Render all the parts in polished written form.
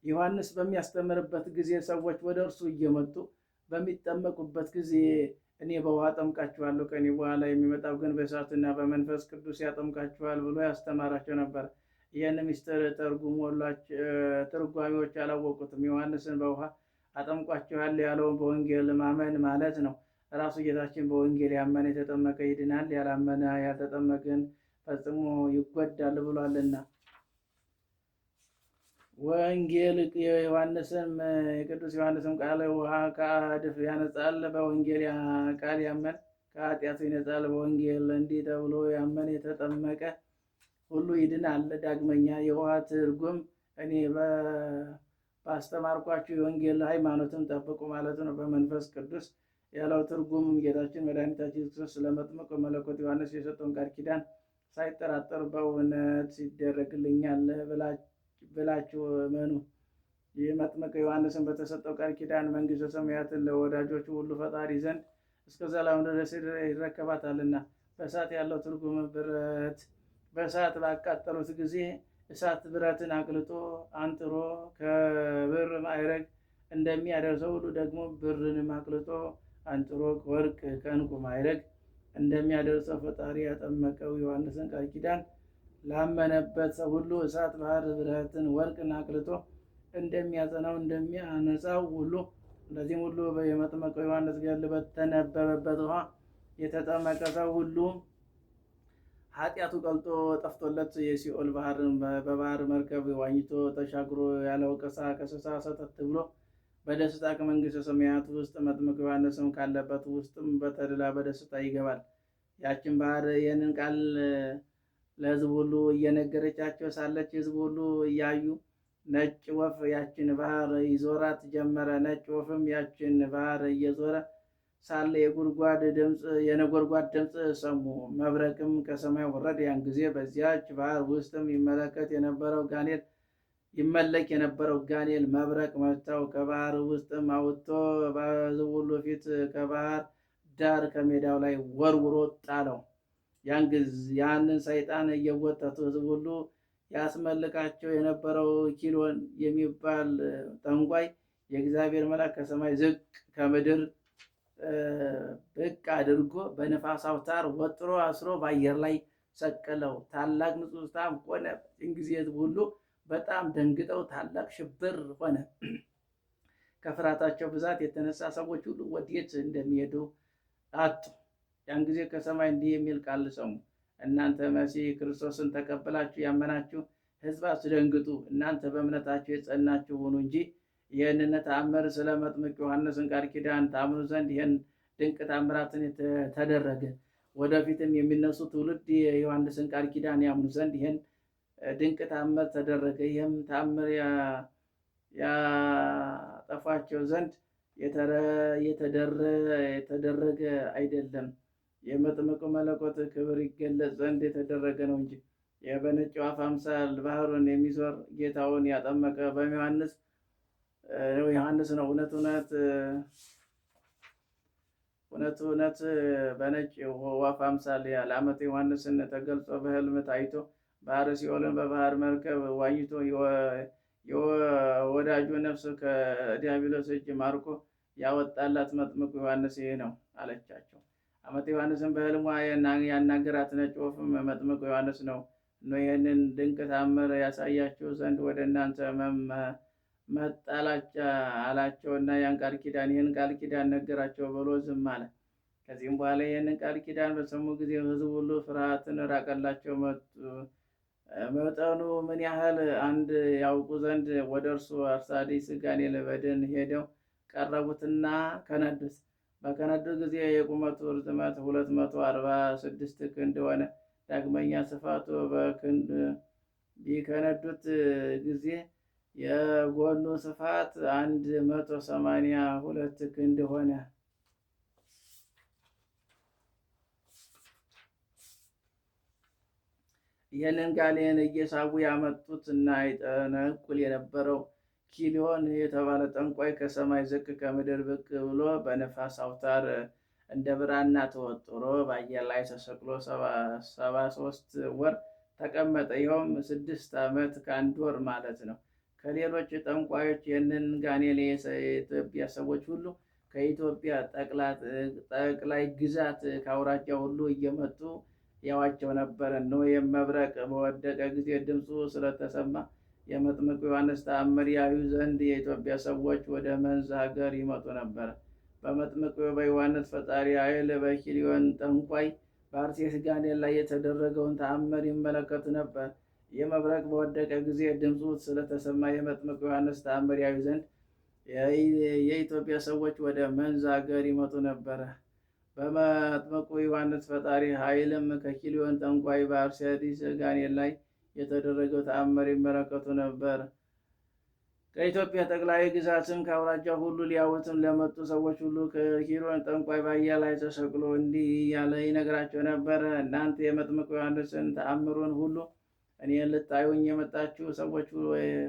ዮሐንስ በሚያስተምርበት ጊዜ ሰዎች ወደ እርሱ እየመጡ በሚጠመቁበት ጊዜ እኔ በውሃ አጠምቃችኋለሁ፣ ከኔ በኋላ የሚመጣው ግን በእሳትና በመንፈስ ቅዱስ ያጠምቃችኋል ብሎ ያስተማራቸው ነበር። ይህን ምስጢር ተርጓሚዎች አላወቁትም። ዮሐንስን በውሃ አጠምቋችኋል ያለውን በወንጌል ማመን ማለት ነው። ራሱ ጌታችን በወንጌል ያመነ የተጠመቀ ይድናል፣ ያላመነ ያልተጠመቀን ፈጽሞ ይጎዳል ብሏልና። ወንጌል የቅዱስ ዮሐንስም ቃል ውሃ ከአድፍ ያነጻል፣ በወንጌል ቃል ያመን ከኃጢአቱ ይነጻል። በወንጌል እንዲህ ተብሎ ያመነ የተጠመቀ ሁሉ ይድናል። ዳግመኛ የውሃ ትርጉም እኔ ባስተማርኳችሁ የወንጌል ሃይማኖትን ጠብቁ ማለት ነው። በመንፈስ ቅዱስ ያለው ትርጉም ጌታችን መድኃኒታችን ክርስቶስ ስለመጥምቁ መለኮት ዮሐንስ የሰጠውን ቃል ኪዳን ሳይጠራጠር በእውነት ይደረግልኛል ብላችሁ እመኑ። ይህ መጥምቁ ዮሐንስን በተሰጠው ቃል ኪዳን መንግሥተ ሰማያትን ለወዳጆቹ ሁሉ ፈጣሪ ዘንድ እስከ ዘላለም ድረስ ይረከባታልና። በእሳት ያለው ትርጉም ብረት በእሳት ባቃጠሉት ጊዜ እሳት ብረትን አቅልጦ አንጥሮ ከብር ማዕረግ እንደሚያደርሰው ሁሉ ደግሞ ብርንም አቅልጦ አንጥሮ ወርቅ ከዕንቁ ማዕረግ እንደሚያደርሰው ፈጣሪ ያጠመቀው ዮሐንስን ቃል ኪዳን ላመነበት ሰው ሁሉ እሳት ባህር ብረትን ወርቅን አቅልጦ እንደሚያጸናው እንደሚያነጻው ሁሉ እንደዚህም ሁሉ የመጥምቁ ዮሐንስ ገድል በተነበበበት ውሃ የተጠመቀ ሰው ሁሉ ኃጢአቱ ቀልጦ ጠፍቶለት የሲኦል ባህርን በባህር መርከብ ዋኝቶ ተሻግሮ ያለ ወቀሳ ከሰሳ ሰተት ብሎ በደስታ ከመንግሥተ ሰማያት ውስጥ መጥምቁ ዮሐንስም ካለበት ውስጥም በተድላ በደስታ ይገባል። ያችን ባህር ይህንን ቃል ለሕዝብ ሁሉ እየነገረቻቸው ሳለች ሕዝብ ሁሉ እያዩ ነጭ ወፍ ያችን ባህር ይዞራት ጀመረ። ነጭ ወፍም ያችን ባህር እየዞረ ሳለ የነጎድጓድ ድምፅ ሰሙ። መብረቅም ከሰማይ ወረደ። ያን ጊዜ በዚያች ባህር ውስጥም ይመለክ የነበረው ጋኔል መብረቅ መታው፣ ከባህር ውስጥም አውጥቶ በሕዝቡ ሁሉ ፊት ከባህር ዳር ከሜዳው ላይ ወርውሮ ጣለው። ያንን ሰይጣን እየጎተቱ ሕዝብ ሁሉ ያስመልካቸው የነበረው ኪሎን የሚባል ጠንቋይ የእግዚአብሔር መልአክ ከሰማይ ዝቅ ከምድር ብቅ አድርጎ በነፋስ አውታር ወጥሮ አስሮ በአየር ላይ ሰቀለው። ታላቅ ንጹሕታም ሆነ። ይህን ጊዜ ሕዝብ ሁሉ በጣም ደንግጠው ታላቅ ሽብር ሆነ። ከፍርሃታቸው ብዛት የተነሳ ሰዎች ሁሉ ወዴት እንደሚሄዱ አጡ። ያን ጊዜ ከሰማይ እንዲህ የሚል ቃል ሰሙ። እናንተ መሲህ ክርስቶስን ተቀበላችሁ ያመናችሁ ሕዝብ አትደንግጡ፣ እናንተ በእምነታችሁ የጸናችሁ ሁኑ እንጂ ይህንን ተአምር ስለ መጥምቅ ዮሐንስን ቃል ኪዳን ታምኑ ዘንድ ይህን ድንቅ ታምራትን ተደረገ። ወደፊትም የሚነሱ ትውልድ የዮሐንስን ቃል ኪዳን ያምኑ ዘንድ ይህን ድንቅ ታምር ተደረገ። ይህም ታምር ያጠፋቸው ዘንድ የተደረገ አይደለም፣ የመጥምቁ መለኮት ክብር ይገለጽ ዘንድ የተደረገ ነው እንጂ። በነጭ ወፍ አምሳል ባህሩን የሚዞር ጌታውን ያጠመቀ ዮሐንስ ነው። እውነት በነጭ ወፍ አምሳል ለዓመተ ዮሐንስን ተገልጾ በሕልም ታይቶ ባህረ ሲኦልን በባህር መርከብ ዋኝቶ የወዳጁ ነፍስ ከዲያብሎስ እጅ ማርኮ ያወጣላት መጥምቁ ዮሐንስ ይህ ነው አለቻቸው። ዓመተ ዮሐንስን በሕልሟ ያናገራት ነጭ ወፍም መጥምቁ ዮሐንስ ነው። ይህንን ድንቅ ታምር ያሳያችሁ ዘንድ ወደ እናንተ መጣላቻ አላቸውና ይህን ቃል ኪዳን ነገራቸው ብሎ ዝም አለ። ከዚህም በኋላ ይህንን ቃል ኪዳን በሰሙ ጊዜ ሕዝብ ሁሉ ፍርሃትን ራቀላቸው። መጠኑ ምን ያህል አንድ ያውቁ ዘንድ ወደ እርሱ አርሳዲስ ጋኔል በድን ሄደው ቀረቡትና ከነዱት። በከነዱት ጊዜ የቁመቱ ርዝመት 246 ክንድ ሆነ። ዳግመኛ ስፋቱ በክንድ ቢከነዱት ጊዜ የጎኑ ስፋት 182 ክንድ ሆነ። ይህንን ጋኔን እየሳቡ ያመጡት እና ይጠነቁል የነበረው ኪሊዮን የተባለ ጠንቋይ ከሰማይ ዝቅ ከምድር ብቅ ብሎ በነፋስ አውታር እንደ ብራና ተወጥሮ በአየር ላይ ተሰቅሎ 73 ወር ተቀመጠ። ይኸውም 6 ዓመት ከ1 ወር ማለት ነው። ከሌሎች ጠንቋዮች ይህንን ጋኔል የኢትዮጵያ ሰዎች ሁሉ ከኢትዮጵያ ጠቅላይ ግዛት ከአውራጃ ሁሉ እየመጡ ያዋቸው ነበር። እነሆ የመብረቅ በወደቀ ጊዜ ድምፁ ስለተሰማ የመጥምቁ ዮሐንስ ተአምር ያዩ ዘንድ የኢትዮጵያ ሰዎች ወደ መንዝ ሀገር ይመጡ ነበር። በመጥምቁ በዮሐንስ ፈጣሪ ኃይል በኪሊዮን ጠንቋይ በአርሴስ ጋኔል ላይ የተደረገውን ተአምር ይመለከቱ ነበር። የመብረቅ በወደቀ ጊዜ ድምፁ ስለተሰማ የመጥምቁ ዮሐንስ ተአምር ያዩ ዘንድ የኢትዮጵያ ሰዎች ወደ መንዝ ሀገር ይመጡ ነበር። በመጥምቁ ዮሐንስ ፈጣሪ ኃይልም ከኪሊዮን ጠንቋይ በአርሴዲስ ጋኔል ላይ የተደረገው ተአምር ይመለከቱ ነበር። ከኢትዮጵያ ጠቅላይ ግዛትም ከአውራጃ ሁሉ ሊያዩትም ለመጡ ሰዎች ሁሉ ከኪሊዮን ጠንቋይ በአህያ ላይ ተሰቅሎ እንዲህ እያለ ይነግራቸው ነበር። እናንተ የመጥምቁ ዮሐንስን ተአምሩን ሁሉ እኔን ልታዩኝ የመጣችሁ ሰዎች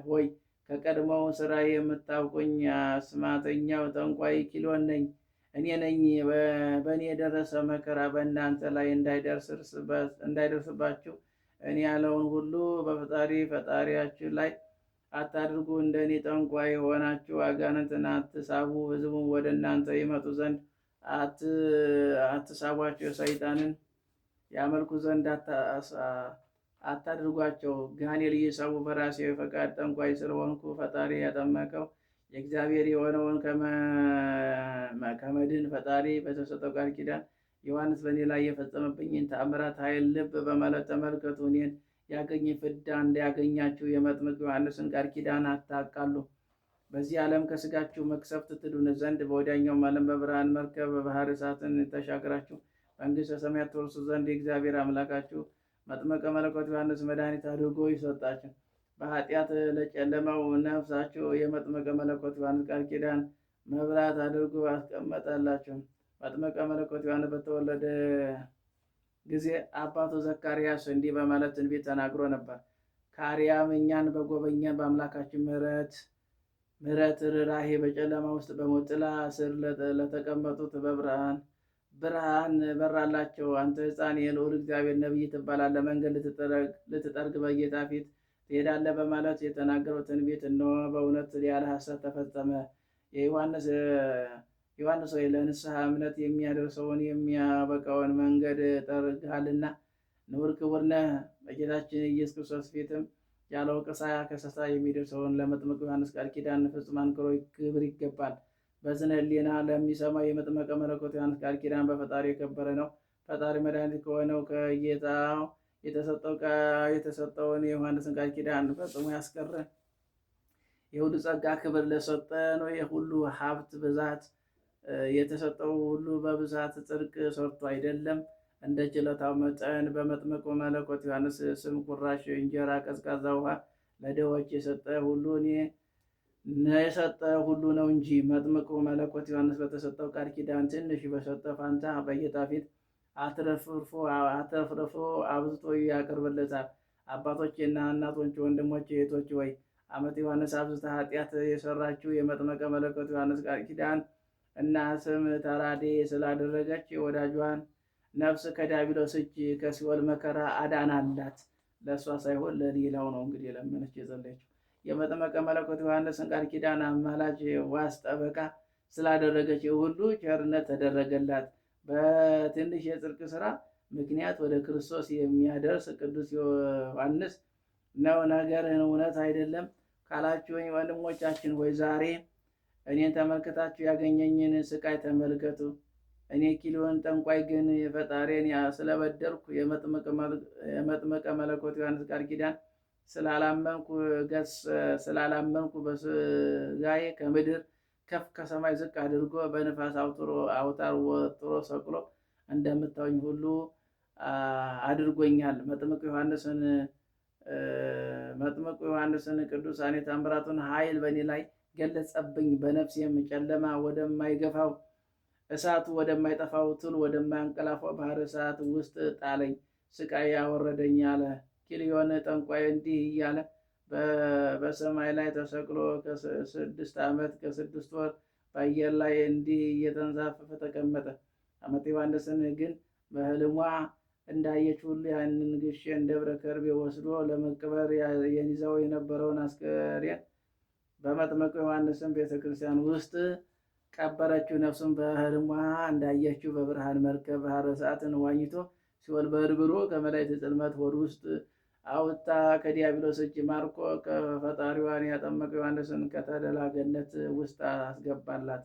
ሆይ ከቀድሞው ስራ የምታውቁኝ አስማተኛው ጠንቋይ ኪሊዮን ነኝ። እኔ ነኝ። በእኔ የደረሰ መከራ በእናንተ ላይ እንዳይደርስባችሁ እኔ ያለውን ሁሉ ፈጣሪያችሁ ላይ አታድርጉ። እንደ እኔ ጠንቋይ የሆናችሁ አጋንንትን አትሳቡ። ሕዝቡን ወደ እናንተ ይመጡ ዘንድ አትሳቧቸው። ሰይጣንን ያመልኩ ዘንድ አታድርጓቸው። ጋኔል እየሳቡ በራሴ ፈቃድ ጠንቋይ ስለሆንኩ ፈጣሪ ያጠመቀው የእግዚአብሔር የሆነውን ከመድህን ፈጣሪ በተሰጠው ቃል ኪዳን ዮሐንስ በእኔ ላይ የፈጸመብኝን ተአምራት ኃይል ልብ በማለት ተመልከቱ። እኔን ያገኘ ፍዳ እንዳያገኛችሁ የመጥምቅ ዮሐንስን ቃል ኪዳን አታቃሉ። በዚህ ዓለም ከስጋችሁ መቅሰፍት ትድኑ ዘንድ በወዲያኛውም ዓለም በብርሃን መርከብ በባህር እሳትን ተሻግራችሁ መንግሥተ ሰማያት ትወርሱ ዘንድ የእግዚአብሔር አምላካችሁ መጥምቀ መለኮት ዮሐንስ መድኃኒት አድርጎ ይሰጣችሁ። በኃጢአት ለጨለመው ነፍሳችሁ የመጥምቀ መለኮት ዮሐንስ ቃል ኪዳን መብራት አድርጎ አስቀመጠላችሁ። መጥምቀ መለኮት ዮሐንስ በተወለደ ጊዜ አባቱ ዘካርያስ እንዲህ በማለት ትንቢት ተናግሮ ነበር። ከአርያም እኛን በጎበኘን በአምላካችን ምሕረት ርኅራኄ በጨለማ ውስጥ በሞት ጥላ ስር ለተቀመጡት ብርሃን በራላቸው። አንተ ሕፃን የልዑል እግዚአብሔር ነቢይ ትባላለህ፣ መንገድ ልትጠርግ በጌታ ፊት ትሄዳለህ በማለት የተናገረው ትንቢት እነሆ በእውነት ያለ ሐሰት ተፈጸመ። ዮሐንስ ሆይ ለንስሐ እምነት የሚያደርሰውን የሚያበቃውን መንገድ ጠርግሃልና ንዑር ክቡር ነህ። በጌታችን ኢየሱስ ክርስቶስ ፊትም ያለ ወቀሳ ከሰሳ የሚደርሰውን ለመጥምቅ ዮሐንስ ቃል ኪዳን ፍጹም አንክሮ ክብር ይገባል። በዝነ ሕሊና ለሚሰማ የመጥምቀ መለኮት ዮሐንስ ቃል ኪዳን በፈጣሪ የከበረ ነው። ፈጣሪ መድኃኒት ከሆነው ከጌታው የተሰጠውን የዮሐንስን ቃል ኪዳን ፈጽሞ ያስቀረ የሁሉ ጸጋ ክብር ለሰጠ ነው። የሁሉ ሀብት ብዛት የተሰጠው ሁሉ በብዛት ጽድቅ ሰርቶ አይደለም፣ እንደ ችሎታው መጠን በመጥምቁ መለኮት ዮሐንስ ስም ቁራሽ እንጀራ፣ ቀዝቃዛ ውሃ ለድሆች የሰጠ ሁሉ ነው እንጂ። መጥምቁ መለኮት ዮሐንስ በተሰጠው ቃል ኪዳን ትንሽ በሰጠ ፋንታ በጌታ ፊት አትረፍርፎ አብዝቶ ያቀርብለታል። አባቶቼና እናቶች፣ ወንድሞች፣ እህቶች ወይ ዓመተ ዮሐንስ አብዝታ ኃጢአት የሰራችው የመጥምቀ መለኮት ዮሐንስ ቃል ኪዳን እና ስም ተራዴ ስላደረገች የወዳጇን ነፍስ ከዲያብሎስ እጅ ከሲኦል መከራ አዳናላት። ለእሷ ሳይሆን ለሌላው ነው እንግዲህ የለመነች የጸለየችው። የመጥምቀ መለኮት ዮሐንስን ቃል ኪዳን አማላጅ ዋስ ጠበቃ ስላደረገች ሁሉ ቸርነት ተደረገላት። በትንሽ የጽድቅ ስራ ምክንያት ወደ ክርስቶስ የሚያደርስ ቅዱስ ዮሐንስ ነው። ነገርህን እውነት አይደለም ካላችሁኝ ወንድሞቻችን ወይ ዛሬ እኔን ተመልክታችሁ ያገኘኝን ስቃይ ተመልከቱ። እኔ ኪሊዮን ጠንቋይ ግን ፈጣሪን ስለበደልኩ የመጥምቀ መለኮት ዮሐንስ ቃል ኪዳን ስላላመንኩ በስጋዬ ከምድር ከፍ ከሰማይ ዝቅ አድርጎ በንፋስ አውታር ወጥሮ ሰቅሎ እንደምታዩኝ ሁሉ አድርጎኛል። መጥምቁ ዮሐንስን ቅዱሳን የታምራቱን ኃይል በእኔ ላይ ገለጸብኝ። በነፍሴም ጨለማ ወደማይገፋው እሳቱ ወደማይጠፋው ትል ወደማያንቀላፋው ባህር እሳት ውስጥ ጣለኝ፣ ስቃይ ያወረደኝ አለ። ኪሊዮን ጠንቋይ እንዲህ እያለ በሰማይ ላይ ተሰቅሎ ከ6 ዓመት ከ6 ወር በአየር ላይ እንዲህ እየተንሳፈፈ ተቀመጠ። ዓመተ ዮሐንስን ግን በሕልሟ እንዳየች ሁሉ ያንን ግሸን ደብረ ከርቤ ወስዶ ለመቅበር የይዘው የነበረውን አስከሬን በመጥምቁ ዮሐንስም ቤተክርስቲያን ውስጥ ቀበረችው። ነፍሱን በሕልሟ እንዳየችው በብርሃን መርከብ ባሕረ እሳትን ዋኝቶ ሲኦል በርብሮ ከመላእክት ጽልመት ሆድ ውስጥ አውጥታ ከዲያብሎስ እጅ ማርኮ ከፈጣሪዋን ያጠመቀው ዮሐንስን ከተድላ ገነት ውስጥ አስገባላት።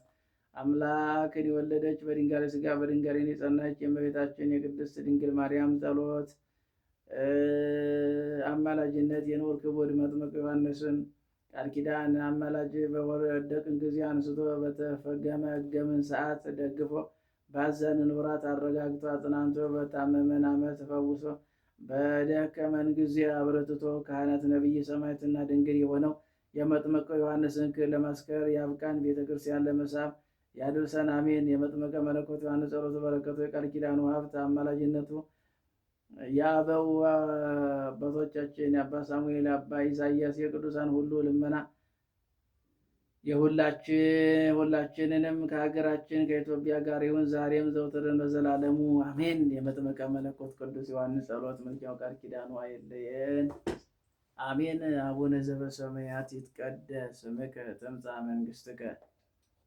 አምላክን የወለደች በድንጋሌ ሥጋ በድንጋሌ የጸናች የእመቤታችን የቅድስት ድንግል ማርያም ጸሎት አማላጅነት የኖር ክቡድ መጥምቁ ዮሐንስን ቃል ኪዳን አማላጅ በወደቅን ጊዜ አንስቶ በተፈገመገምን ሰዓት ደግፎ ባዘንን ወራት አረጋግቶ አጽናንቶ በታመመን ዓመት ፈውሶ በደከመን ጊዜ አብረትቶ ካህናት፣ ነቢይ፣ ሰማዕትና ድንግል የሆነው የመጥምቀ ዮሐንስን ክብር ለመስከር ያብቃን። ቤተክርስቲያን ለመሳብ ያድርሰን፣ አሜን። የመጥምቀ መለኮት ዮሐንስ ጸሎቱ በረከቱ የቃል ኪዳኑ ሀብት አማላጅነቱ የአበው አባቶቻችን የአባ ሳሙኤል፣ የአባ ኢሳያስ የቅዱሳን ሁሉ ልመና ሁላችንንም ከሀገራችን ከኢትዮጵያ ጋር ይሁን ዛሬም ዘውትርን በዘላለሙ አሜን። የመጥምቀ መለኮት ቅዱስ ዮሐንስ ጸሎት ምልጃው ቃል ኪዳኑ አይለየን፣ አሜን። አቡነ ዘበሰማያት ይትቀደስ ስምከ ትምጻእ መንግሥትከ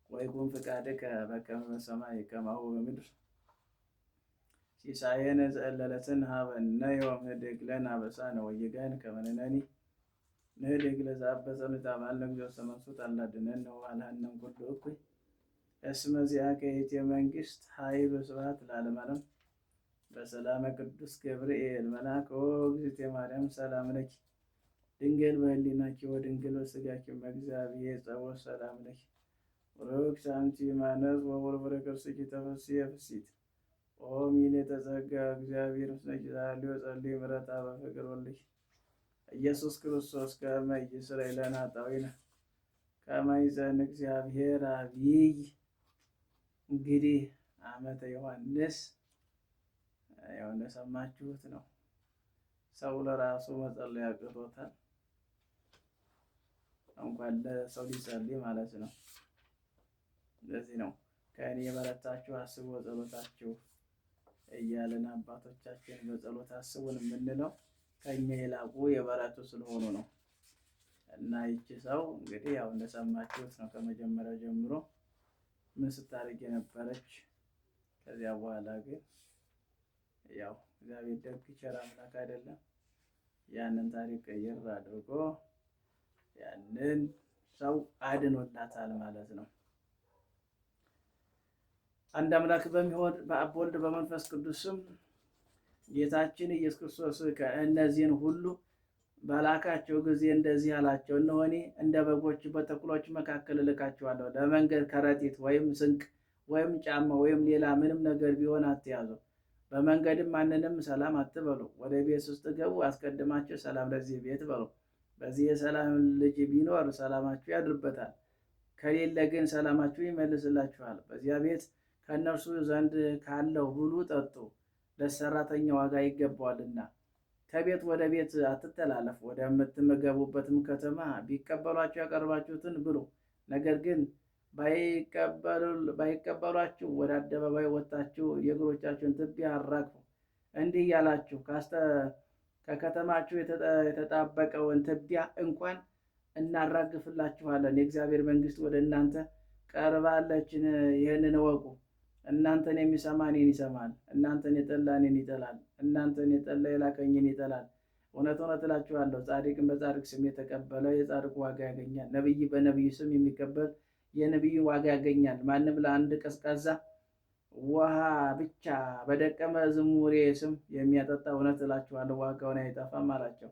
ወይኩን ፍቃድከ በከመ በሰማይ ከማሁ በምድር ሲሳየነ ዘለለዕለትነ ሀበነ ዮም ንኅድግ ለነ አበሳነ ወጌጋየነ ከመ ንሕነኒ ንኅድግ ለዘአበሰ ንታባልነ እግዚኦ ሰመንሱት አላድነነ ወባልሐነ እምኩሉ እኩይ እስመ ዚአከ ይእቲ መንግሥት ኃይል ወስብሐት ለዓለመ ዓለም። በሰላመ ቅዱስ ገብርኤል መልአክ እግዝእትየ ማርያም ሰላም ለኪ ድንግል በህሊናኪ ወድንግል በሥጋኪ እምእግዚአብሔር ጸባኦት ሰላም ለኪ ቡርክት አንቲ እማንስት ወቡርቡረ ከርሥኪ ተፈሥሒ ፍሥሕት ኦ ምልዕተ ጸጋ እግዚአብሔር ምስለኪ ዛሊዮ ጸልይ ምሕረታ በፍቅር ወልድኪ ኢየሱስ ክርስቶስ ከመ ይሥረይ ለነ ኃጣውኢነ ከመ ይእዜሰ እግዚአብሔር አብይ። እንግዲህ ዓመተ ዮሐንስ ያው እንደሰማችሁት ነው። ሰው ለራሱ መጸለይ አቅቶታል፣ እንኳን ለሰው ሊጸልይ ማለት ነው። ለዚህ ነው ከእኔ የበረታችሁ አስቡ በጸሎታችሁ እያለን አባቶቻችን በጸሎት አስቡን የምንለው ከኛ የላቁ የበረቱ ስለሆኑ ነው። እና ይቺ ሰው እንግዲህ ያው እንደሰማችሁት ነው። ከመጀመሪያው ጀምሮ ምን ስታደርግ የነበረች፣ ከዚያ በኋላ ግን ያው እግዚአብሔር ደግ ቸር አምላክ አይደለም፣ ያንን ታሪክ ቀይር አድርጎ ያንን ሰው አድኖላታል ማለት ነው። አንድ አምላክ በሚሆን በአብ ወልድ በመንፈስ ቅዱስም ጌታችን ኢየሱስ ክርስቶስ ከእነዚህን ሁሉ በላካቸው ጊዜ እንደዚህ አላቸው፣ እነሆ እኔ እንደ በጎች በተኩላዎች መካከል እልካችኋለሁ። ለመንገድ ከረጢት ወይም ስንቅ ወይም ጫማ ወይም ሌላ ምንም ነገር ቢሆን አትያዙ። በመንገድም ማንንም ሰላም አትበሉ። ወደ ቤት ውስጥ ገቡ፣ አስቀድማችሁ ሰላም ለዚህ ቤት በሉ። በዚህ የሰላም ልጅ ቢኖር ሰላማችሁ ያድርበታል፣ ከሌለ ግን ሰላማችሁ ይመልስላችኋል። በዚያ ቤት ከእነርሱ ዘንድ ካለው ብሉ ጠጡ፣ ለሰራተኛ ዋጋ ይገባዋልና። ከቤት ወደ ቤት አትተላለፉ። ወደምትመገቡበትም ከተማ ቢቀበሏችሁ ያቀርባችሁትን ብሉ። ነገር ግን ባይቀበሏችሁ ወደ አደባባይ ወጥታችሁ የእግሮቻችሁን ትቢያ አራግፉ። እንዲህ እያላችሁ ከከተማችሁ የተጣበቀውን ትቢያ እንኳን እናራግፍላችኋለን። የእግዚአብሔር መንግሥት ወደ እናንተ ቀርባለችን፣ ይህንን እወቁ። እናንተን የሚሰማ እኔን ይሰማል፣ እናንተን የጠላ እኔን ይጠላል፣ እናንተን የጠላ የላከኝን ይጠላል። እውነት እውነት እላችኋለሁ ጻድቅን በጻድቅ ስም የተቀበለ የጻድቅ ዋጋ ያገኛል። ነቢይ በነቢይ ስም የሚቀበል የነቢዩ ዋጋ ያገኛል። ማንም ለአንድ ቀዝቃዛ ውሃ ብቻ በደቀ መዝሙሬ ስም የሚያጠጣ እውነት እላችኋለሁ ዋጋውን አይጠፋም አላቸው።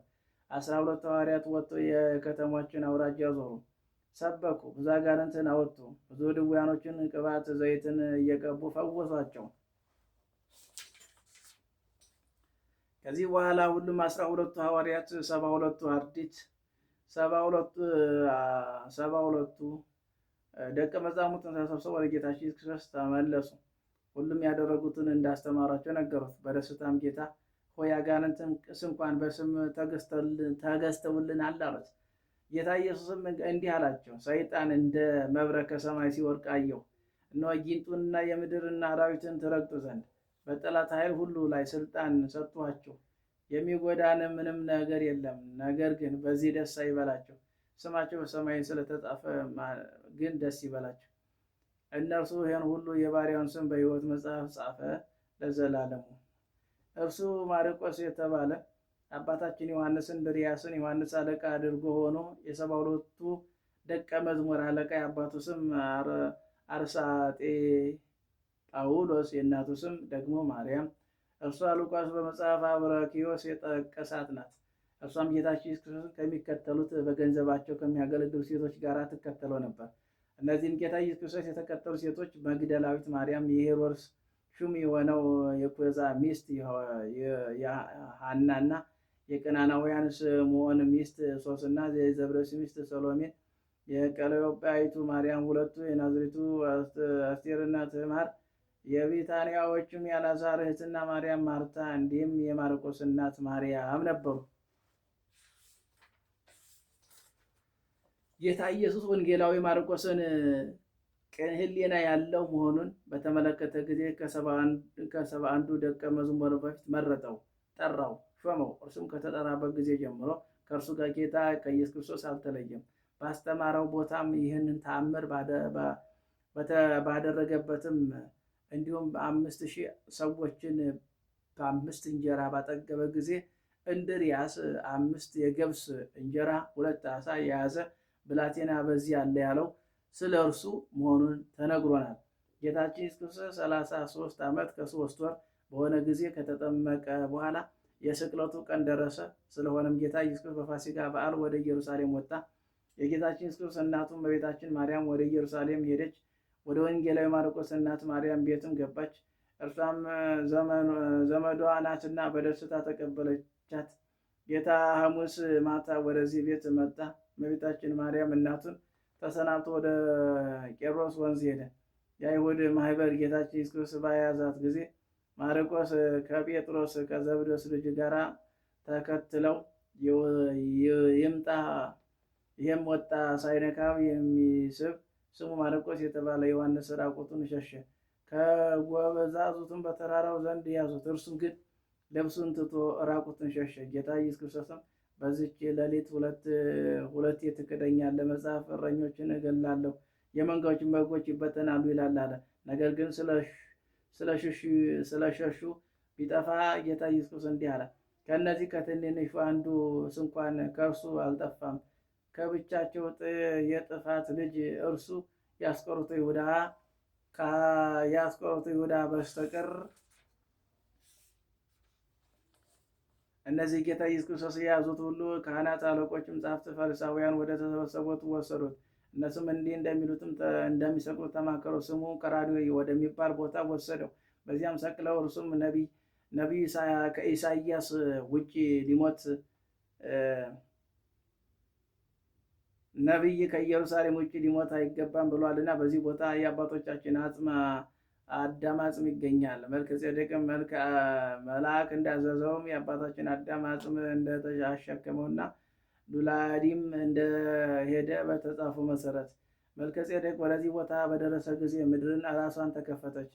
12 ሐዋርያት ወጥተው የከተሞችን አውራጃ ዞሩ፣ ሰበኩ፣ ብዙ አጋንንትን አወጡ፣ ብዙ ድውያኖችን ቅባት ዘይትን እየቀቡ ፈወሷቸው። ከዚህ በኋላ ሁሉም 12ቱ ሐዋርያት 72ቱ አርድእት 72ቱ ደቀ መዛሙርትን ተሰብስበው ወደ ጌታችን ኢየሱስ ክርስቶስ ተመለሱ። ሁሉም ያደረጉትን እንዳስተማራቸው ነገሩት። በደስታም ጌታ ሆይ አጋንንትን እንኳን በስም ተገዝተውልናል አሉት። ጌታ ኢየሱስም እንዲህ አላቸው፣ ሰይጣን እንደ መብረቅ ከሰማይ ሲወድቅ አየሁ። እነሆ ጊንጡንና የምድርና አራዊትን ትረግጡ ዘንድ በጠላት ኃይል ሁሉ ላይ ስልጣን ሰጥቷችሁ የሚጎዳን ምንም ነገር የለም። ነገር ግን በዚህ ደስ አይበላችሁ፣ ስማቸው በሰማይ ስለተጻፈ ግን ደስ ይበላቸው። እነርሱ ይህን ሁሉ የባሪያውን ስም በሕይወት መጽሐፍ ጻፈ ለዘላለሙ። እርሱ ማርቆስ የተባለ አባታችን ዮሐንስ እንድርያስን ዮሐንስ አለቃ አድርጎ ሆኖ የ72ቱ ደቀ መዝሙር አለቃ። የአባቱ ስም አርሳጤ ጳውሎስ፣ የእናቱ ስም ደግሞ ማርያም። እርሷ ሉቃስ በመጽሐፍ አብረኪዮስ የጠቀሳት ናት። እርሷም ጌታችን ኢየሱስ ክርስቶስን ከሚከተሉት በገንዘባቸው ከሚያገለግሉ ሴቶች ጋር ትከተለው ነበር። እነዚህም ጌታ ኢየሱስ ክርስቶስ የተከተሉ ሴቶች መግደላዊት ማርያም፣ የሄሮድስ ሹም የሆነው የኩዛ ሚስት ሐናና የቀናናውያን ስምዖን ሚስት ሶስና፣ የዘብዴዎስ ሚስት ሰሎሜን፣ የቀለዮጳይቱ ማርያም፣ ሁለቱ የናዝሬቱ አስቴርና ትዕማር፣ የቢታንያዎቹም የአልዓዛር እህትና ማርያም ማርታ፣ እንዲሁም የማርቆስ እናት ማርያም ነበሩ። ጌታ ኢየሱስ ወንጌላዊ ማርቆስን ቅን ሕሊና ያለው መሆኑን በተመለከተ ጊዜ ከሰባ አንዱ ደቀ መዝሙር በፊት መረጠው፣ ጠራው፣ ሾመው። እርሱም ከተጠራበት ጊዜ ጀምሮ ከእርሱ ጋር ጌታ ከኢየሱስ ክርስቶስ አልተለየም። ባስተማረው ቦታም ይህንን ተአምር ባደረገበትም እንዲሁም 5,000 ሰዎችን በ5 እንጀራ ባጠገበ ጊዜ እንድርያስ 5 የገብስ እንጀራ 2 ዓሣ የያዘ ብላቴና በዚህ አለ ያለው ስለ እርሱ መሆኑን ተነግሮናል። ጌታችን ኢየሱስ ክርስቶስ 33 ዓመት ከ3 ወር በሆነ ጊዜ ከተጠመቀ በኋላ የስቅለቱ ቀን ደረሰ። ስለሆነም ጌታ ኢየሱስ ክርስቶስ በፋሲካ በዓል ወደ ኢየሩሳሌም ወጣ። የጌታችን ኢየሱስ ክርስቶስ እናቱ እመቤታችን ማርያም ወደ ኢየሩሳሌም ሄደች። ወደ ወንጌላዊ ማርቆስ እናት ማርያም ቤትም ገባች። እርሷም ዘመዷ ናትና በደስታ ተቀበለቻት። ጌታ ሐሙስ ማታ ወደዚህ ቤት መጣ። እመቤታችን ማርያም እናቱን ተሰናብቶ ወደ ቄሮስ ወንዝ ሄደ። የአይሁድ ማህበር ጌታችን ኢየሱስ ክርስቶስ በያዛት ጊዜ ማርቆስ ከጴጥሮስ ከዘብዴዎስ ልጅ ጋር ተከትለው ይምጣ። ይህም ወጣ፣ ሳይነካው የሚስብ ስሙ ማርቆስ የተባለ ዮሐንስ ራቁቱን ሸሸ። ከጎበዛዙትም በተራራው ዘንድ ያዙት። እርሱ ግን ልብሱን ትቶ ራቁቱን ሸሸ። ጌታ ኢየሱስ ክርስቶስም በዚች ሌሊት ሁለቴ ትክደኛለህ፣ መጽሐፍ እረኞችን እገላለሁ፣ የመንጋዎችን በጎች ይበተናሉ ይላል አለ። ነገር ግን ስለሸሹ ቢጠፋ ጌታ ኢየሱስ ክርስቶስ እንዲህ አለ፣ ከእነዚህ ከትንንሹ አንዱ ስንኳን ከእርሱ አልጠፋም። ከብቻቸው የጥፋት ልጅ እርሱ የአስቆሮቱ ይሁዳ በስተቀር እነዚህ ጌታ ኢየሱስ ክርስቶስ የያዙት ሁሉ ካህናት፣ አለቆችም፣ ጻፍት፣ ፈሪሳውያን ወደ ተሰበሰቡት ወሰዱት። እነሱም እንዲህ እንደሚሰቅሉት ተማከሩ። ስሙ ቀራንዮ ወደሚባል ቦታ ወሰደው። በዚያም ሰቅለው እርሱም ነቢይ ከኢሳይያስ ውጭ ሊሞት ነቢይ ከኢየሩሳሌም ውጭ ሊሞት አይገባም ብሏልና በዚህ ቦታ የአባቶቻችን አዳም አጽም ይገኛል። መልከጼዴቅም መልአክ እንዳዘዘውም የአባታችን አዳም አጽም እንደተሸከመውና ዱላዲም እንደሄደ በተጻፉ መሰረት መልከጼዴቅ ወደዚህ ቦታ በደረሰ ጊዜ ምድርን ራሷን ተከፈተች።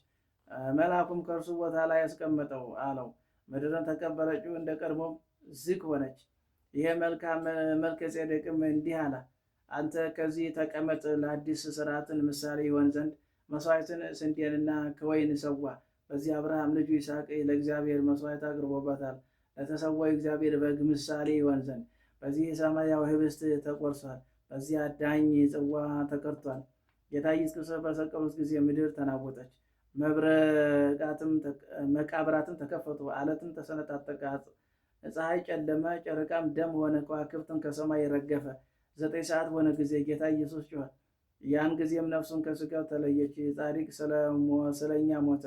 መልአኩም ከእርሱ ቦታ ላይ ያስቀመጠው አለው። ምድርን ተቀበለችው፣ እንደ ቀድሞም ዝግ ሆነች። ይሄ መልከጼዴቅም እንዲህ አለ፣ አንተ ከዚህ ተቀመጥ፣ ለአዲስ ስርዓትን ምሳሌ ይሆን ዘንድ መስዋዕትን ስንዴንና ከወይን ሰዋ። በዚህ አብርሃም ልጁ ይስሐቅ ለእግዚአብሔር መስዋዕት አቅርቦበታል። ለተሰዋው እግዚአብሔር በግ ምሳሌ ይሆን ዘንድ በዚህ ሰማያዊ ህብስት ተቆርሷል። በዚህ አዳኝ ጽዋ ተቀርቷል። ጌታ ኢየሱስ ክርስቶስ በሰቀሉት ጊዜ ምድር ተናወጠች፣ መቃብራትም ተከፈቱ፣ አለትም ተሰነጣጠቀ፣ ፀሐይ ጨለመ፣ ጨረቃም ደም ሆነ፣ ከዋክብትም ከሰማይ ረገፈ። 9 ሰዓት በሆነ ጊዜ ጌታ ኢየሱስ ጮኸ። ያን ጊዜም ነፍሱን ከስጋው ተለየች። ጻድቅ ስለኛ ሞተ፣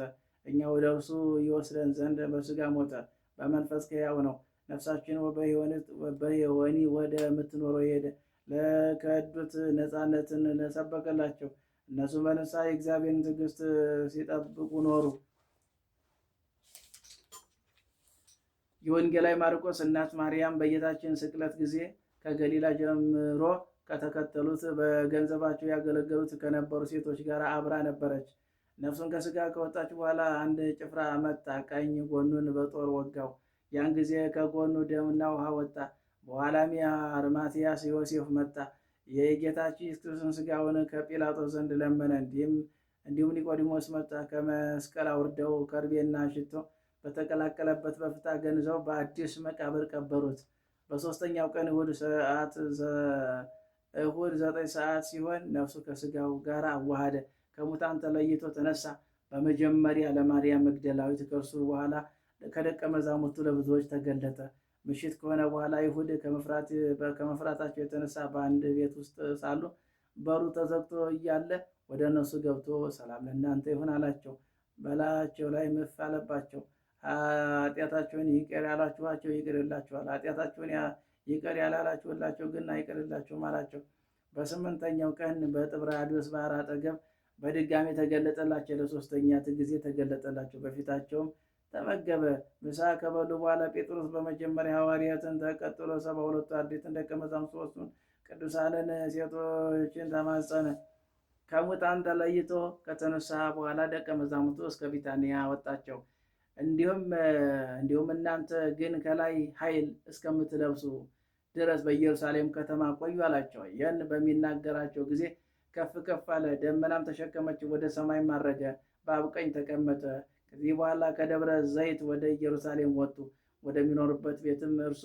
እኛ ወደ እርሱ ይወስደን ዘንድ በስጋ ሞተ፣ በመንፈስ ሕያው ነው። ነፍሳችን በሕይወት ወደ ምትኖረው ሄደ። ለከዱት ነፃነትን ሰበከላቸው። እነሱ በንስሐ የእግዚአብሔርን ትዕግስት ሲጠብቁ ኖሩ። የወንጌላዊ ማርቆስ እናት ማርያም በጌታችን ስቅለት ጊዜ ከገሊላ ጀምሮ ከተከተሉት በገንዘባቸው ያገለገሉት ከነበሩ ሴቶች ጋር አብራ ነበረች። ነፍሱን ከስጋ ከወጣች በኋላ አንድ ጭፍራ መጣ፣ ቀኝ ጎኑን በጦር ወጋው። ያን ጊዜ ከጎኑ ደምና ውሃ ወጣ። በኋላም የአርማትያስ ዮሴፍ መጣ፣ የጌታችን ኢየሱስ ክርስቶስን ሥጋውን ከጲላጦስ ዘንድ ለመነ። እንዲሁም ኒቆዲሞስ መጣ። ከመስቀል አውርደው ከርቤና ሽቶ በተቀላቀለበት በፍታ ገንዘው በአዲስ መቃብር ቀበሩት። በሦስተኛው ቀን እሁድ 9 ሰዓት ሲሆን ነፍሱ ከሥጋው ጋር አዋሃደ፣ ከሙታን ተለይቶ ተነሳ። በመጀመሪያ ለማርያም መግደላዊት፣ ከእርሱ በኋላ ከደቀ መዛሙርቱ ለብዙዎች ተገለጠ። ምሽት ከሆነ በኋላ አይሁድ ከመፍራታቸው የተነሳ በአንድ ቤት ውስጥ ሳሉ በሩ ተዘግቶ እያለ ወደ እነሱ ገብቶ ሰላም ለእናንተ ይሁን አላቸው። በላያቸው ላይ እፍ አለባቸው። ኃጢአታቸውን ይቅር ያላችኋቸው ይቅር ይላችኋል፣ ኃጢአታቸውን ይቅር ያላላችሁላቸው ግን አይቅርላችሁም አላቸው። በ8ኛው ቀን በጥብርያዶስ ባህር አጠገብ በድጋሚ ተገለጠላቸው። ለሶስተኛ ጊዜ ተገለጠላቸው። በፊታቸውም ተመገበ። ምሳ ከበሉ በኋላ ጴጥሮስ በመጀመሪያ ሐዋርያትን፣ ተቀጥሎ 72 አርድእትን ደቀ መዛሙርት 3ቱን ቅዱሳንን ሴቶችን ተማጸነ። ከሙታን ተለይቶ ከተነሳ በኋላ ደቀ መዛሙርቱ እስከ ቢታንያ አወጣቸው። እንዲሁም እናንተ ግን ከላይ ኃይል እስከምትለብሱ ድረስ በኢየሩሳሌም ከተማ ቆዩ አላቸው። ይህን በሚናገራቸው ጊዜ ከፍ ከፍ አለ፣ ደመናም ተሸከመችው፣ ወደ ሰማይ ማረገ፣ በአብ ቀኝ ተቀመጠ። ከዚህ በኋላ ከደብረ ዘይት ወደ ኢየሩሳሌም ወጡ። ወደሚኖርበት ቤትም እርሱ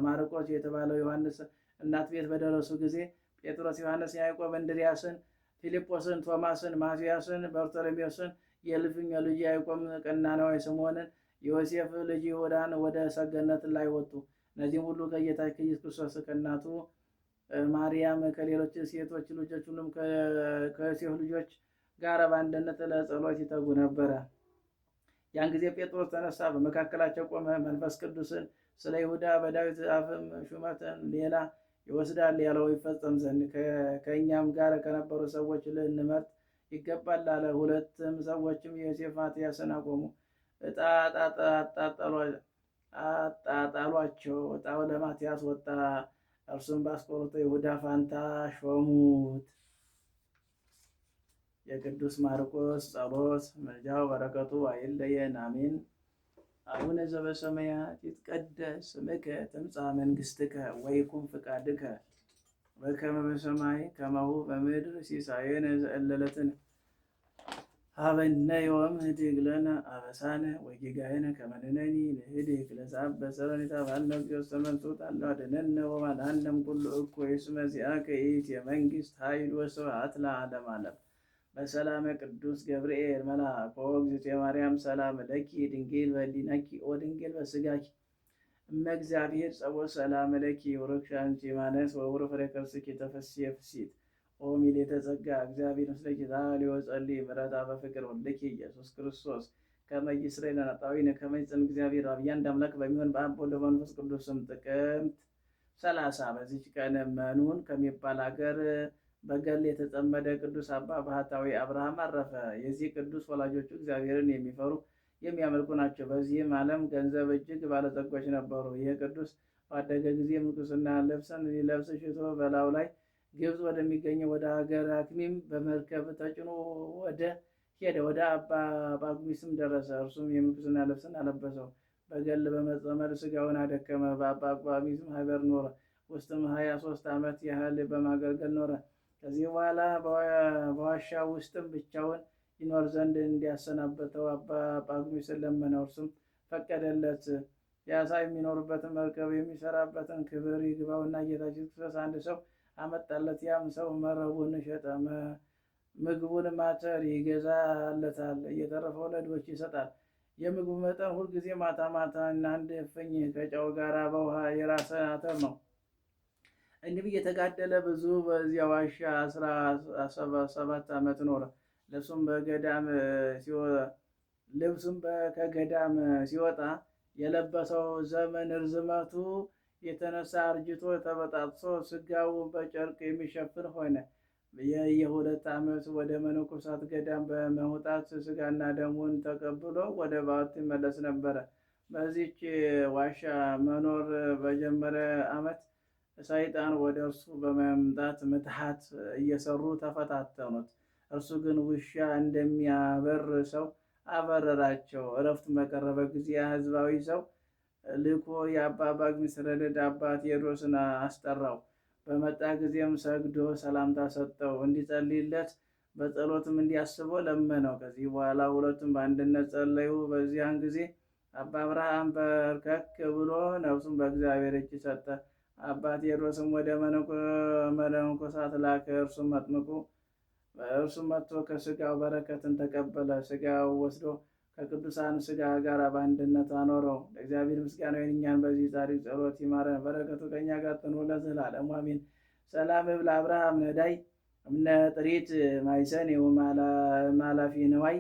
ማርቆስ የተባለው ዮሐንስ እናት ቤት በደረሱ ጊዜ ጴጥሮስ፣ ዮሐንስ፣ ያዕቆብ፣ እንድርያስን፣ ፊልጶስን፣ ቶማስን፣ ማትያስን፣ በርቶሎሜዎስን፣ የእልፍኝ ልጅ ያዕቆብ፣ ቀናናዊ ስምዖንን፣ ዮሴፍ ልጅ ይሁዳን ወደ ሰገነት ላይ ወጡ። እነዚህም ሁሉ ከጌታ ከኢየሱስ ክርስቶስ ከእናቱ ማርያም ከሌሎች ሴቶች ልጆች ሁሉም ከዮሴፍ ልጆች ጋር በአንድነት ለጸሎት ይተጉ ነበረ። ያን ጊዜ ጴጥሮስ ተነሳ፣ በመካከላቸው ቆመ። መንፈስ ቅዱስን ስለ ይሁዳ በዳዊት አፍም ሹመትን ሌላ ይወስዳል ያለው ይፈጸም ዘንድ ከእኛም ጋር ከነበሩ ሰዎች ልንመርጥ ይገባል አለ። ሁለትም ሰዎችም ዮሴፍ ማትያስን አቆሙ። ዕጣ አጣጣሏቸው። ዕጣው ለማትያስ ወጣ። እርሱም በአስቆሮቱ ይሁዳ ፋንታ ሾሙት። የቅዱስ ማርቆስ ጸሎት ምልጃው በረከቱ አይለየን፣ አሜን። አቡነ ዘበሰማያት ይትቀደስ ስምከ ትምጻእ መንግሥትከ ወይኩን ፍቃድከ በከመ በሰማይ ከማሁ በምድር ሲሳየነ ዘለለትነ ሀበነ ዮም ህድግ ለነ አበሳነ ወጌጋየነ ከመ ንሕነኒ ንህድግ ለዘአበሰ ለነ እግዚኦስ መንሱት አለ አድኅነነ ወባልሐነ እምኩሉ እኩይ እስመ ዚአከ ይእቲ መንግሥት ኃይል ወስብሐት ለዓለመ ዓለም። በሰላመ ቅዱስ ገብርኤል መልአክ ወእግዝእትየ ማርያም ሰላም ለኪ ድንግል በኅሊናኪ ወድንግል በሥጋኪ እመ እግዚአብሔር ጸባኦት ሰላም ለኪ ወረክሽ አንቺ ማነስ ወውር ፍሬ ከርሥኪ ተፈሥሒ ፍሥሕት ኦ ምልዕተ ጸጋ እግዚአብሔር ምስለኪ ዛሊ ወጸልይ ምሕረታ በፍቅር ወልድኪ ኢየሱስ ክርስቶስ ከመ ይስረይ ለነ ኃጣውኢነ ከመ ይጽን እግዚአብሔር አብ አንድ አምላክ በሚሆን በአብ ወወልድ ወመንፈስ ቅዱስ ስም ጥቅምት 30 በዚች ቀን መኑን ከሚባል ሀገር በገድል የተጠመደ ቅዱስ አባ ባህታዊ አብርሃም አረፈ። የዚህ ቅዱስ ወላጆቹ እግዚአብሔርን የሚፈሩ የሚያመልኩ ናቸው። በዚህም ዓለም ገንዘብ እጅግ ባለጸጎች ነበሩ። ይህ ቅዱስ ባደገ ጊዜ ምንኩስና ልብስን ሊለብስ ሽቶ በላዩ ላይ ግብፅ ወደሚገኘው ወደ ሀገር አክሚም በመርከብ ተጭኖ ሄደ። ወደ አባ ጳኩሚስም ደረሰ። እርሱም የምንኩስና ልብስን አለበሰው። በገድል በመጠመድ ሥጋውን አደከመ። በአባ ጳኩሚስም ሀገር ኖረ። ውስጥም 23 ዓመት ያህል በማገልገል ኖረ። ከዚህ በኋላ በዋሻ ውስጥም ብቻውን ይኖር ዘንድ እንዲያሰናበተው አባ ጳኩሚስን ለመነው። እርሱም ፈቀደለት። የአሳ የሚኖርበትን መርከብ የሚሰራበትን ክብር ይግባውና ጌታችን ክርስቶስ አንድ ሰው አመጣለት። ያም ሰው መረቡን ሸጠ። ምግቡን ማተር ይገዛለታል፣ እየተረፈው ለድሆች ይሰጣል። የምግቡ መጠን ሁልጊዜ ማታ ማታ እና 1 እፍኝ ከጨው ጋር በውሃ የራሰ አተር ነው። እንዲህ እየተጋደለ ብዙ በዚያ ዋሻ 17 ዓመት ኖረ። ልብሱም ከገዳም ሲወጣ የለበሰው ዘመን ርዝመቱ የተነሳ አርጅቶ ተበጣጥሶ ሥጋው በጨርቅ የሚሸፍን ሆነ። የ2 ዓመት ወደ መነኮሳት ገዳም በመውጣት ሥጋና ደሙን ተቀብሎ ወደ በዓቱ ይመለስ ነበረ። በዚች ዋሻ መኖር በጀመረ ዓመት ሰይጣን ወደ እርሱ በመምጣት ምትሃት እየሰሩ ተፈታተኑት። እርሱ ግን ውሻ እንደሚያበር ሰው አበረራቸው። እረፍቱ በቀረበ ጊዜ ሕዝባዊ ሰው ልኮ የአባ ጳኩሚስን ረድኤት አባ ቴዎድሮስን አስጠራው። በመጣ ጊዜም ሰግዶ ሰላምታ ሰጠው። እንዲጸልይለት በጸሎትም እንዲያስበው ለመነው። ከዚህ በኋላ ሁለቱም በአንድነት ጸለዩ። በዚያን ጊዜ አባ አብርሃም በርከክ ብሎ ነፍሱን በእግዚአብሔር እጅ ሰጠ። አባ ቴዎድሮስም ወደ መነኮሳት ላከ። እርሱም መጥቶ ከስጋው በረከትን ተቀበለ። ስጋው ወስዶ ከቅዱሳን ስጋ ጋር በአንድነት አኖረው። ለእግዚአብሔር ምስጋና ይሁን፣ እኛን በዚህ ጻድቅ ጸሎት ይማረን፣ በረከቱ ከእኛ ጋር ትኑር ለዘላለሙ አሜን። ሰላም እብል አብርሃም ነዳይ እምነ ጥሪት ማይሰን ማላፊ ነዋይ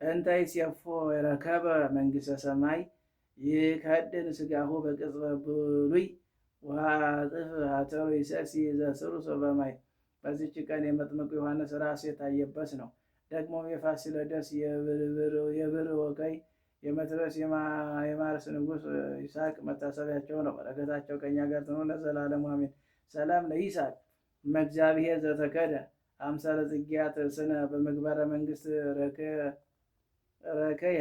እንተ ይሴፎ የረከበ መንግሥተ ሰማይ ይከድን ስጋሁ በቅጽበ ብሉይ ወጽፍ ሀተሩ ይሰሲ ዘስሩሰ በማይ። በዚች ቀን የመጥምቁ ዮሐንስ ራስ የታየበት ነው። ደግሞም የፋሲለደስ የብር ወጋይ የመትረስ የማርስ ንጉሥ ይስሐቅ መታሰቢያቸው ነው። በረከታቸው ከእኛ ጋር ትኑር ለዘላለሙ አሜን። ሰላም ለይስሐቅ እመእግዚአብሔር ዘተከደ አምሳለ ጽጌያት ስነ በምግባረ መንግሥት ረከያ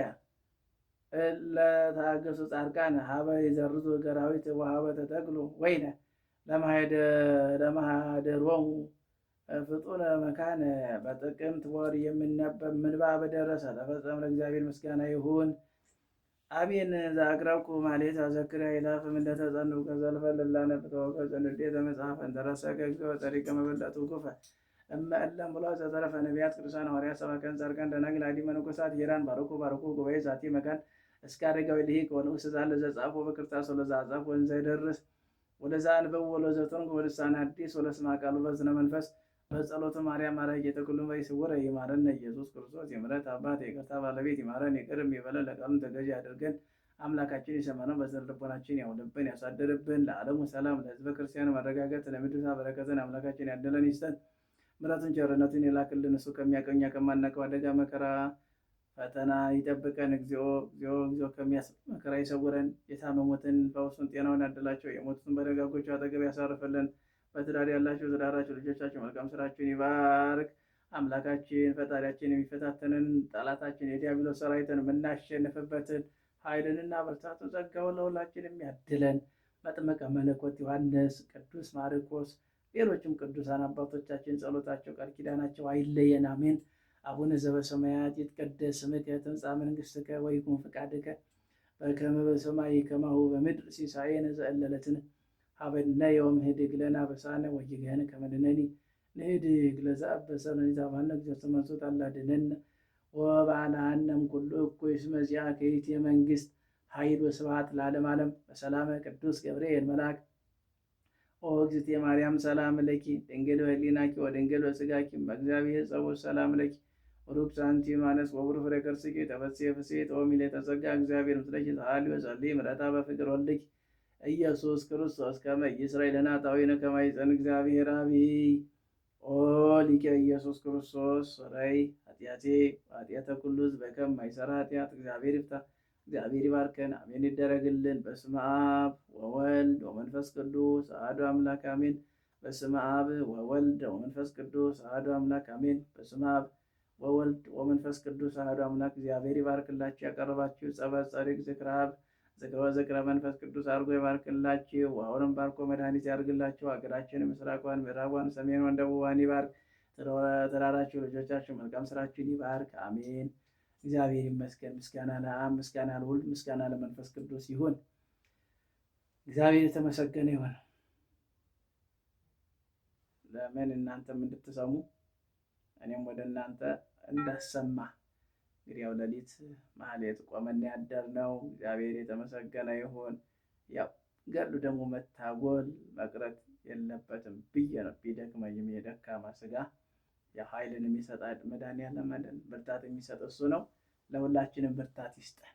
ለታገሱ ጻድቃን ሀበ ይዘርዙ ገራዊት ወሀበ ተተክሉ ወይነ ለማህደሮሙ ፍጡነ መካነ። በጥቅምት ወር የሚነበብ ምንባብ ደረሰ፣ ተፈጸመ። ለእግዚአብሔር ምስጋና ይሁን አሜን። ዘአቅረብኩ ማሕሌተ አዘክርያ ይላፍ እንደተጸንዑ ከዘልፈ ለላነብ ተወከ ዘንዴተ መጽሐፈ እንተረሰከ እግዚኦ ጸሪቀ መበለቱ ኩፈ እመ እለም ብሎ ዘተረፈ ነቢያት ቅዱሳን ሐዋርያት ሰባክያን ጻድቃን ደናግል አዲ መነኮሳት ሄራን ባርኩ ጉባኤ ዛቲ መካን እስከ አረጋዊ ልሂቅ ወንዑስ ሕፃን ለዘጻፎ በክርታስ ወለዘአጻፎ ወንዘ ይደርስ ወለዛ አንበብ ወለዘተርጉ ወልሳነ ሐዲስ ወለስማ ቃሉ በዝነ መንፈስ በጸሎተ ማርያም ማረጌተ ኩሉም በይስውረ ይማረነ ኢየሱስ ክርስቶስ። የምሕረት አባት የይቅርታ ባለቤት ይማረን ይቅርም ይበለን፣ ለቃሉም ተገዥ ያድርገን። አምላካችን የሰማነው በዝነ ልቦናችን ያውልብን ያሳድርብን። ለዓለሙ ሰላም፣ ለሕዝበ ክርስቲያኑ መረጋጋት፣ ለምድሪቷ በረከትን አምላካችን ያድለን ይስጠን። ምሕረቱን ቸርነቱን የላክልን እሱ ከሚያውቀው እኛ ከማናውቀው አደጋ መከራ ፈተና ይጠብቀን። እግዚኦ እግዚኦ እግዚኦ ከሚያስብ መከራ ይሰውረን። የታመሙትን ፈውሱን ጤናውን ያድላቸው። የሞቱትን በደጋጎቹ አጠገብ ያሳርፍልን። በትዳር ያላቸው ትዳራቸው፣ ልጆቻቸው መልካም ስራችሁን ይባርክ። አምላካችን ፈጣሪያችን የሚፈታተንን ጠላታችን የዲያብሎስ ሰራዊትን የምናሸንፍበትን ኃይልንና ብርታቱን ጸጋውን ለሁላችንም ያድለን። መጥምቀ መለኮት ዮሐንስ፣ ቅዱስ ማርቆስ፣ ሌሎችም ቅዱሳን አባቶቻችን ጸሎታቸው ቃል ኪዳናቸው አይለየን አሜን። አቡነ ዘበሰማያት ይትቀደስ ስምከ ትምጻእ መንግሥትከ ወይኩን ፈቃድከ በከመ በሰማይ ከማሁ በምድር ሲሳየነ ዘለለዕለትነ ሀበነ ዮም ህድግ ለነ አበሳነ ወጌጋየነ ከመ ንሕነኒ ንህድግ ለዘአበሰ ለነ እግዚኦ መንሱት አላድነነ ወባልሐነ እምኩሉ እኩይ እስመ ዚአከ ይእቲ መንግሥት ኃይል ወስብሐት ለዓለመ ዓለም። በሰላመ ቅዱስ ገብርኤል መልአክ ኦ እግዝእትየ ማርያም ሰላም ለኪ ድንግል በኅሊናኪ ወድንግል በሥጋኪ በእግዚአብሔር ጸባኦት ሰላም ለኪ ወሩክ አንቲ እምአንስት ወቡሩክ ፍሬ ከርሥኪ ተፈሥሒ ፍሥሕት ኦ ምልዕተ ጸጋ እግዚአብሔር ምስለኪ ሰአሊ ወጸልዪ ምሕረታ በፍቅር ወልድኪ ኢየሱስ ክርስቶስ ከመ ይስረይ ለነ ኃጣውኢነ ከመ ይጸን እግዚአብሔር አብይ ኦ ሊቀ ኢየሱስ ክርስቶስ ሠረይ ኃጢአቴ ኃጢአተ ኩሉ ሕዝብ በከመ ማይሠራ ኃጢአት እግዚአብሔር ይፍታ። እግዚአብሔር ይባርከን። አሜን ይደረግልን። በስመ አብ ወወልድ ወመንፈስ ቅዱስ አሐዱ አምላክ አሜን። በስመ አብ ወወልድ ወመንፈስ ቅዱስ አሐዱ አምላክ አሜን። በስመ አብ ወወልድ ወመንፈስ ቅዱስ አሐዱ አምላክ። እግዚአብሔር ይባርክላችሁ። ያቀረባችሁ ጸበል ጸሪቅ ዝክረ አብ ዝክረ መንፈስ ቅዱስ አድርጎ ይባርክላችሁ። አሁንም ባርኮ መድኃኒት ያድርግላችሁ። ሀገራችን ምስራቋን፣ ምዕራቧን፣ ሰሜኗን፣ ደቡቧን ይባርክ። ተራራችሁ፣ ልጆቻችሁ፣ መልካም ስራችሁን ይባርክ። አሜን። እግዚአብሔር ይመስገን። ምስጋና ለአብ፣ ምስጋና ለወልድ፣ ምስጋና ለመንፈስ ቅዱስ ይሁን። እግዚአብሔር የተመሰገነ ይሁን። ለምን እናንተም እንድትሰሙ እኔም ወደ እናንተ እንዳሰማ። እንግዲህ ያው ሌሊት ማህሌት ቆመን ያደርነው እግዚአብሔር የተመሰገነ ይሁን። ያው ገድሉ ደግሞ መታጎል መቅረት የለበትም ብዬ ነው። ቢደክመኝም የደካማ ስጋ ኃይልን የሚሰጥ መድኃኒዓለም ብርታት የሚሰጥ እሱ ነው። ለሁላችንም ብርታት ይስጠን።